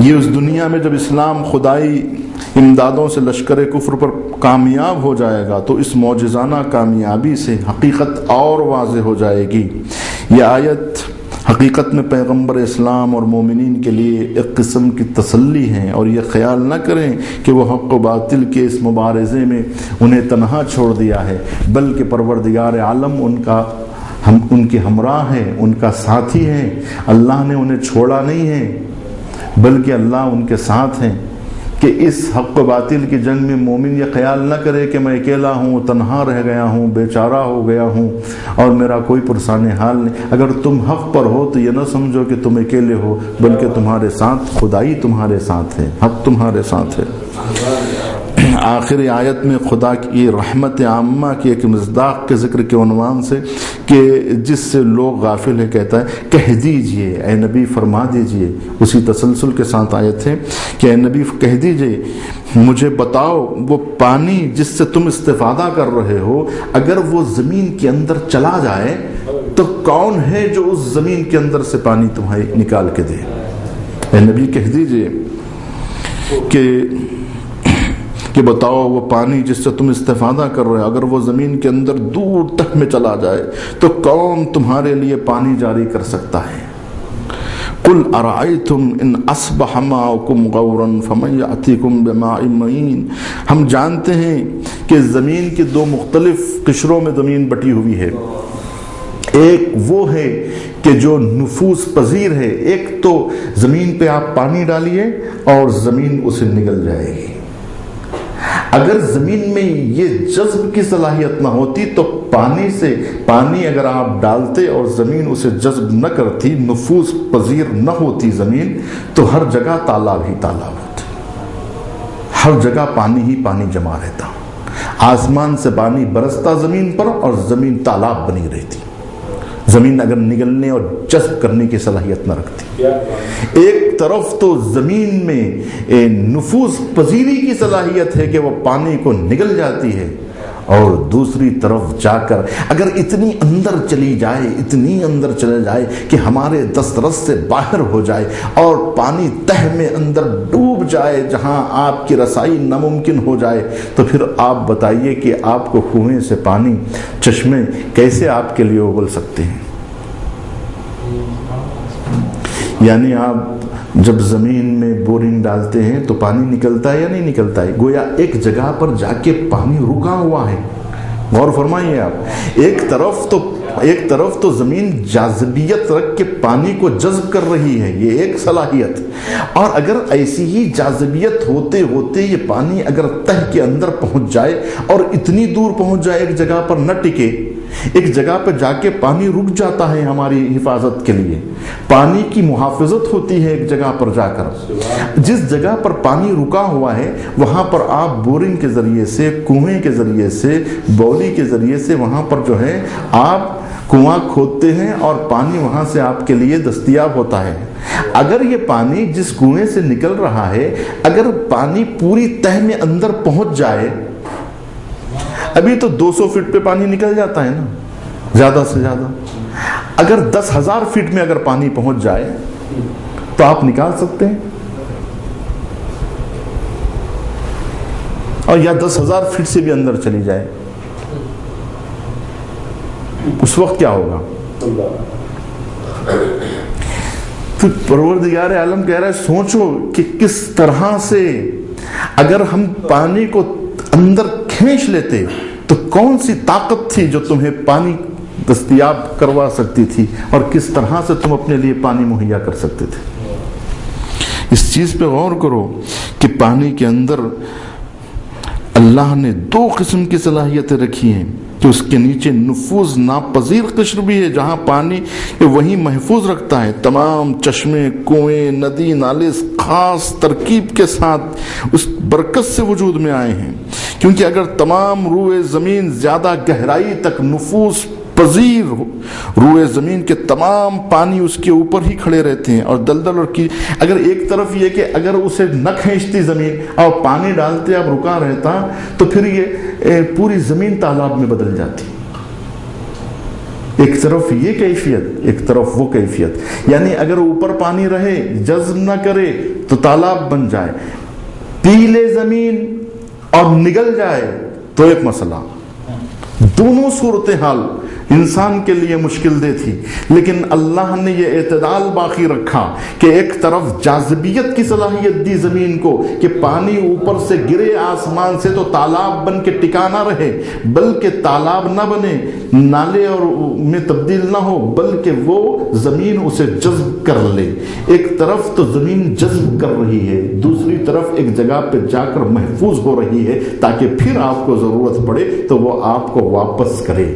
یہ اس دنیا میں جب اسلام خدائی امدادوں سے لشکر کفر پر کامیاب ہو جائے گا تو اس معجزانہ کامیابی سے حقیقت اور واضح ہو جائے گی. یہ آیت حقیقت میں پیغمبر اسلام اور مومنین کے لیے ایک قسم کی تسلی ہے، اور یہ خیال نہ کریں کہ وہ حق و باطل کے اس مبارزے میں انہیں تنہا چھوڑ دیا ہے، بلکہ پروردگار عالم ان کے ہمراہ ہے، ان کا ساتھی ہے. اللہ نے انہیں چھوڑا نہیں ہے، بلکہ اللہ ان کے ساتھ ہیں. کہ اس حق و باطل کی جنگ میں مومن یہ خیال نہ کرے کہ میں اکیلا ہوں، تنہا رہ گیا ہوں، بیچارہ ہو گیا ہوں اور میرا کوئی پرسان حال نہیں. اگر تم حق پر ہو تو یہ نہ سمجھو کہ تم اکیلے ہو، بلکہ تمہارے ساتھ خدائی تمہارے ساتھ ہے، حق تمہارے ساتھ ہے. آخر آیت میں خدا کی رحمت عامہ کی ایک مصداق کے ذکر کے عنوان سے کہ جس سے لوگ غافل ہے کہتا ہے کہہ دیجئے اے نبی، فرما دیجئے. اسی تسلسل کے ساتھ آیت ہے کہ اے نبی کہہ دیجئے مجھے بتاؤ وہ پانی جس سے تم استفادہ کر رہے ہو اگر وہ زمین کے اندر چلا جائے تو کون ہے جو اس زمین کے اندر سے پانی تمہیں نکال کے دے. اے نبی کہہ دیجئے کہ بتاؤ وہ پانی جس سے تم استفادہ کر رہے ہو اگر وہ زمین کے اندر دور تک میں چلا جائے تو کون تمہارے لیے پانی جاری کر سکتا ہے. قل ارأيتم ان اصبح ماؤكم غورا فمن يأتيكم بماء معين. ہم جانتے ہیں کہ زمین کے دو مختلف قشروں میں زمین بٹی ہوئی ہے. ایک وہ ہے کہ جو نفوذ پذیر ہے، ایک تو زمین پہ آپ پانی ڈالیے اور زمین اسے نگل جائے گی. اگر زمین میں یہ جذب کی صلاحیت نہ ہوتی تو پانی اگر آپ ڈالتے اور زمین اسے جذب نہ کرتی، نفوذ پذیر نہ ہوتی زمین، تو ہر جگہ تالاب ہی تالاب ہوتے، ہر جگہ پانی ہی پانی جمع رہتا. آسمان سے پانی برستا زمین پر اور زمین تالاب بنی رہتی، زمین اگر نگلنے اور جذب کرنے کی صلاحیت نہ رکھتی. ایک طرف تو زمین میں نفوذ پذیری کی صلاحیت ہے کہ وہ پانی کو نگل جاتی ہے، اور دوسری طرف جا کر اگر اتنی اندر چلی جائے، اتنی اندر چلے جائے کہ ہمارے دسترس سے باہر ہو جائے اور پانی تہ میں اندر ڈوب جائے، جہاں آپ کی رسائی ناممکن ہو جائے، تو پھر آپ بتائیے کہ آپ کو کنویں سے پانی، چشمے کیسے آپ کے لیے اگل سکتے ہیں؟ یعنی آپ جب زمین میں بورنگ ڈالتے ہیں تو پانی نکلتا ہے یا نہیں نکلتا ہے؟ گویا ایک جگہ پر جا کے پانی رکا ہوا ہے. غور فرمائیے آپ، ایک طرف تو زمین جاذبیت رکھ کے پانی کو جذب کر رہی ہے، یہ ایک صلاحیت. اور اگر ایسی ہی جاذبیت ہوتے ہوتے یہ پانی اگر تہ کے اندر پہنچ جائے اور اتنی دور پہنچ جائے، ایک جگہ پر نہ ٹکے، ایک جگہ پہ جا کے پانی رک جاتا ہے ہماری حفاظت کے لیے، پانی کی محافظت ہوتی ہے ایک جگہ پر جا کر. جس جگہ پر پانی رکا ہوا ہے وہاں پر آپ بورنگ کے ذریعے سے، کنویں کے ذریعے سے، بولی کے ذریعے سے وہاں پر جو ہے آپ کنواں کھودتے ہیں اور پانی وہاں سے آپ کے لیے دستیاب ہوتا ہے. اگر یہ پانی جس کنویں سے نکل رہا ہے، اگر پانی پوری تہ میں اندر پہنچ جائے، ابھی تو 200 فٹ پہ پانی نکل جاتا ہے نا زیادہ سے زیادہ، اگر 10,000 فٹ میں اگر پانی پہنچ جائے تو آپ نکال سکتے ہیں؟ اور یا 10,000 فٹ سے بھی اندر چلی جائے، اس وقت کیا ہوگا؟ تو پروردگار عالم کہہ رہا ہے سوچو کہ کس طرح سے اگر ہم پانی کو اندر کھینچ لیتے تو کون سی طاقت تھی جو تمہیں پانی دستیاب کروا سکتی تھی، اور کس طرح سے تم اپنے لیے پانی مہیا کر سکتے تھے. اس چیز پہ غور کرو کہ پانی کے اندر اللہ نے 2 قسم کی صلاحیتیں رکھی ہیں کہ اس کے نیچے نفوذ ناپذیر قشر بھی ہے جہاں پانی وہی محفوظ رکھتا ہے. تمام چشمے، کنویں، ندی، نالے خاص ترکیب کے ساتھ اس برکت سے وجود میں آئے ہیں، کیونکہ اگر تمام روئے زمین زیادہ گہرائی تک نفوذ پذیر روئے زمین کے تمام پانی اس کے اوپر ہی کھڑے رہتے ہیں، اور دلدل اور اگر ایک طرف یہ کہ اگر اسے نہ کھینچتی زمین اور پانی ڈالتے اب رکا رہتا تو پھر یہ پوری زمین تالاب میں بدل جاتی. ایک طرف یہ کیفیت، ایک طرف وہ کیفیت، یعنی اگر اوپر پانی رہے جذب نہ کرے تو تالاب بن جائے، پی لے زمین اور نگل جائے تو ایک مسئلہ. دونوں صورتحال انسان کے لیے مشکل دہ تھی، لیکن اللہ نے یہ اعتدال باقی رکھا کہ ایک طرف جاذبیت کی صلاحیت دی زمین کو کہ پانی اوپر سے گرے آسمان سے تو تالاب بن کے ٹکا نہ رہے، بلکہ تالاب نہ بنے، نالے اور میں تبدیل نہ ہو، بلکہ وہ زمین اسے جذب کر لے. ایک طرف تو زمین جذب کر رہی ہے، دوسری طرف ایک جگہ پہ جا کر محفوظ ہو رہی ہے تاکہ پھر آپ کو ضرورت پڑے تو وہ آپ کو واپس کرے.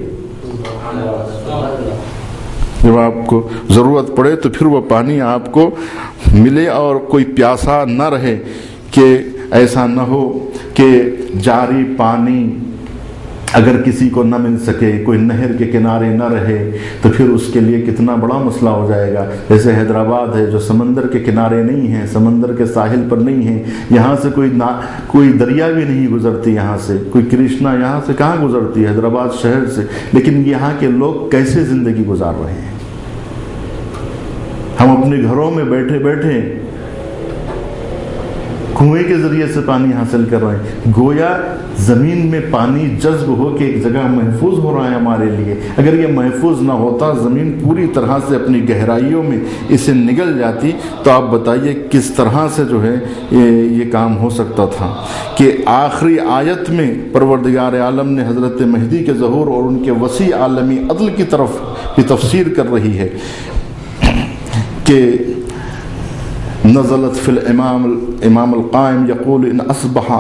جب آپ کو ضرورت پڑے تو پھر وہ پانی آپ کو ملے اور کوئی پیاسا نہ رہے، کہ ایسا نہ ہو کہ جاری پانی اگر کسی کو نہ مل سکے، کوئی نہر کے کنارے نہ رہے تو پھر اس کے لیے کتنا بڑا مسئلہ ہو جائے گا. جیسے حیدرآباد ہے جو سمندر کے کنارے نہیں ہے، سمندر کے ساحل پر نہیں ہے، یہاں سے کوئی دریا بھی نہیں گزرتی، یہاں سے کوئی کرشنا یہاں سے کہاں گزرتی ہے حیدرآباد شہر سے، لیکن یہاں کے لوگ کیسے زندگی گزار رہے ہیں. ہم اپنے گھروں میں بیٹھے بیٹھے کنویں کے ذریعے سے پانی حاصل کر رہے ہیں. گویا زمین میں پانی جذب ہو کے ایک جگہ محفوظ ہو رہا ہے ہمارے لیے، اگر یہ محفوظ نہ ہوتا، زمین پوری طرح سے اپنی گہرائیوں میں اسے نگل جاتی، تو آپ بتائیے کس طرح سے جو ہے یہ کام ہو سکتا تھا۔ کہ آخری آیت میں پروردگار عالم نے حضرت مہدی کے ظہور اور ان کے وسیع عالمی عدل کی طرف بھی تفسیر کر رہی ہے کہ نزلت فی الامام القائم یقول ان اصبح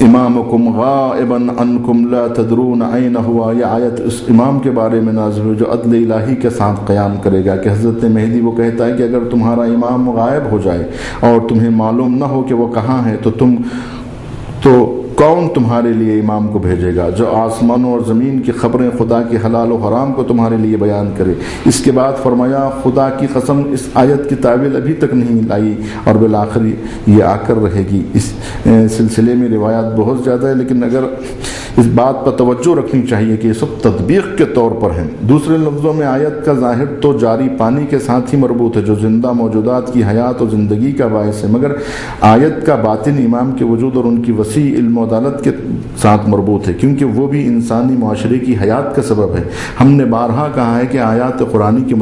امامکم غائبا عنکم لا تدرون این ہوا۔ یہ آیت اس امام کے بارے میں نازل ہوئی جو عدل الہی کے ساتھ قیام کرے گا، کہ حضرت مہدی وہ کہتا ہے کہ اگر تمہارا امام غائب ہو جائے اور تمہیں معلوم نہ ہو کہ وہ کہاں ہے تو کون تمہارے لیے امام کو بھیجے گا جو آسمانوں اور زمین کی خبریں خدا کے حلال و حرام کو تمہارے لیے بیان کرے۔ اس کے بعد فرمایا خدا کی قسم اس آیت کی تعویل ابھی تک نہیں لائی اور بالآخر یہ آ کر رہے گی۔ اس سلسلے میں روایات بہت زیادہ ہے، لیکن اگر اس بات پر توجہ رکھنی چاہیے کہ یہ سب تطبیق کے طور پر ہیں۔ دوسرے لفظوں میں آیت کا ظاہر تو جاری پانی کے ساتھ ہی مربوط ہے جو زندہ موجودات کی حیات و زندگی کا باعث ہے، مگر آیت کا باطن امام کے وجود اور ان کی وسیع علم و عدالت کے ساتھ مربوط ہے، کیونکہ وہ بھی انسانی معاشرے کی حیات کا سبب ہے۔ ہم نے بارہا کہا ہے کہ آیات قرآنی کی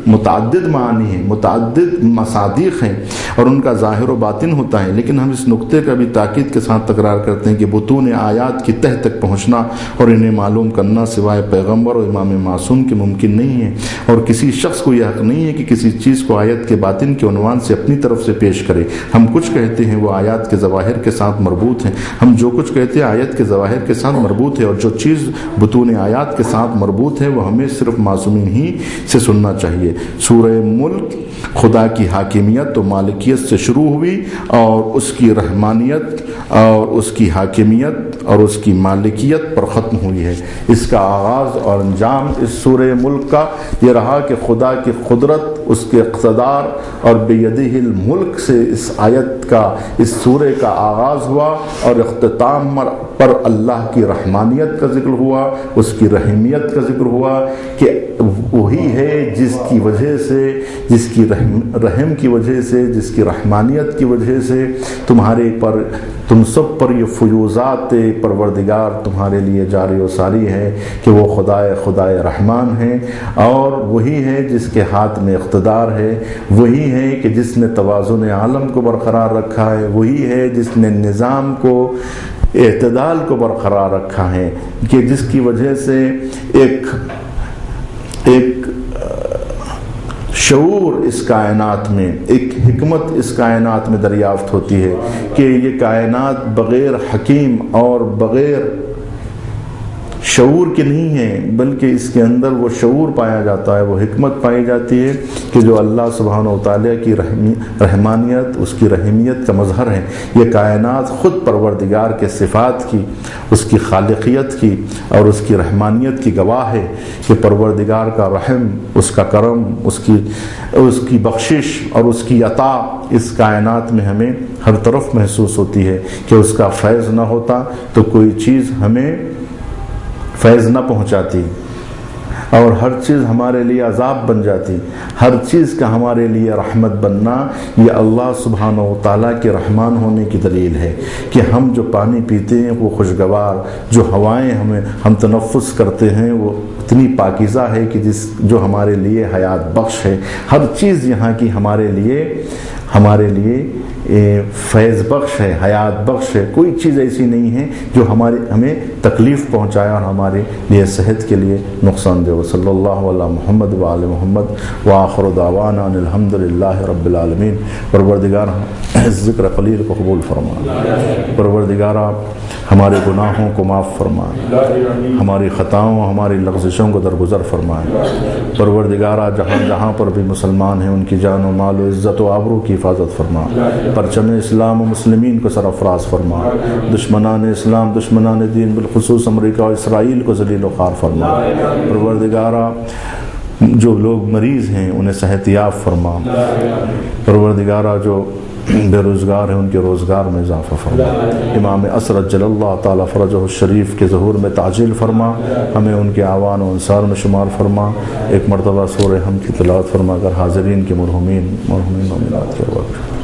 متعدد معانی ہیں، متعدد مصادیق ہیں اور ان کا ظاہر و باطن ہوتا ہے، لیکن ہم اس نقطے کا بھی تاکید کے ساتھ تکرار کرتے ہیں کہ بطون آیات کی تہ تک پہنچنا اور انہیں معلوم کرنا سوائے پیغمبر اور امام معصوم کے ممکن نہیں ہے، اور کسی شخص کو یہ حق نہیں ہے کہ کسی چیز کو آیت کے باطن کے عنوان سے اپنی طرف سے پیش کرے۔ ہم کچھ کہتے ہیں وہ آیات کے ظواہر کے ساتھ مربوط ہیں، ہم جو کچھ کہتے ہیں آیت کے ظواہر کے ساتھ مربوط ہے، اور جو چیز بطون آیات کے ساتھ مربوط ہے وہ ہمیں صرف معصومین ہی سے سننا چاہیے۔ سورہ ملک خدا کی حاکمیت و مالکیت سے شروع ہوئی اور اس کی رحمانیت اور اس کی حاکمیت اور اس کی مالکیت پر ختم ہوئی ہے۔ اس کا آغاز اور انجام اس سورہ ملک کا یہ رہا کہ خدا کی قدرت، اس کے اقتدار اور بیدہ الملک سے اس آیت کا، اس سورہ کا آغاز ہوا اور اختتام پر اللہ کی رحمانیت کا ذکر ہوا، اس کی رحیمیت کا ذکر ہوا کہ وہی ہے جس کی وجہ سے، جس کی رحم کی وجہ سے، جس کی رحمانیت کی وجہ سے تم سب پر یہ فیوزات پروردگار تمہارے لیے جاری و ساری ہے کہ وہ خدائے رحمان ہیں، اور وہی ہے جس کے ہاتھ میں اقتدار ہے، وہی ہے کہ جس نے توازن عالم کو برقرار رکھا ہے، وہی ہے جس نے نظام کو، اعتدال کو برقرار رکھا ہے، کہ جس کی وجہ سے ایک شعور اس کائنات میں، ایک حکمت اس کائنات میں دریافت ہوتی ہے کہ یہ کائنات بغیر حکیم اور بغیر شعور کے نہیں ہے، بلکہ اس کے اندر وہ شعور پایا جاتا ہے، وہ حکمت پائی جاتی ہے کہ جو اللہ سبحانہ و تعالیٰ کی رحمانیت، اس کی رحیمیت کا مظہر ہے۔ یہ کائنات خود پروردگار کے صفات کی، اس کی خالقیت کی اور اس کی رحمانیت کی گواہ ہے کہ پروردگار کا رحم، اس کا کرم، اس کی بخشش اور اس کی عطا اس کائنات میں ہمیں ہر طرف محسوس ہوتی ہے کہ اس کا فیض نہ ہوتا تو کوئی چیز ہمیں فیض نہ پہنچاتی، اور ہر چیز ہمارے لیے عذاب بن جاتی۔ ہر چیز کا ہمارے لیے رحمت بننا یہ اللہ سبحانہ و تعالیٰ کے رحمان ہونے کی دلیل ہے کہ ہم جو پانی پیتے ہیں وہ خوشگوار، جو ہوائیں ہم تنفس کرتے ہیں وہ اتنی پاکیزہ ہے کہ جو ہمارے لیے حیات بخش ہے۔ ہر چیز یہاں کی ہمارے لیے فیض بخش ہے، حیات بخش ہے۔ کوئی چیز ایسی نہیں ہے جو ہمیں تکلیف پہنچائے اور ہمارے لیے صحت کے لیے نقصان دے۔ صلی اللہ علی محمد و آل محمد وآخر دعوانا ان الحمد للہ رب العالمین۔ پروردگار ذکر قلیل کو قبول فرما، پروردگار ہمارے گناہوں کو معاف فرما، ہماری خطاؤں، ہماری لغزشوں کو درگزر فرمائے۔ پروردگار جہاں جہاں پر بھی مسلمان ہیں ان کی جان و مال و عزت و آبرو کی حفاظت فرما، پرچم اسلام و مسلمین کو سرفراز فرما، دشمنان اسلام، دشمنان دین بالخصوص امریکہ اور اسرائیل کو ذلیل و خوار فرما۔ پروردگارہ جو لوگ مریض ہیں انہیں صحت یاب فرما، پروردگارہ جو بے روزگار ہیں ان کے روزگار میں اضافہ فرما، امام عصر عجل اللہ تعالیٰ فرجہ الشریف کے ظہور میں تعجیل فرما، ہمیں ان کے اعوان و انصار میں شمار فرما۔ ایک مرتبہ سورہ حمد کی تلاوت فرما کر حاضرین کے مرحومین مومنات کے وقت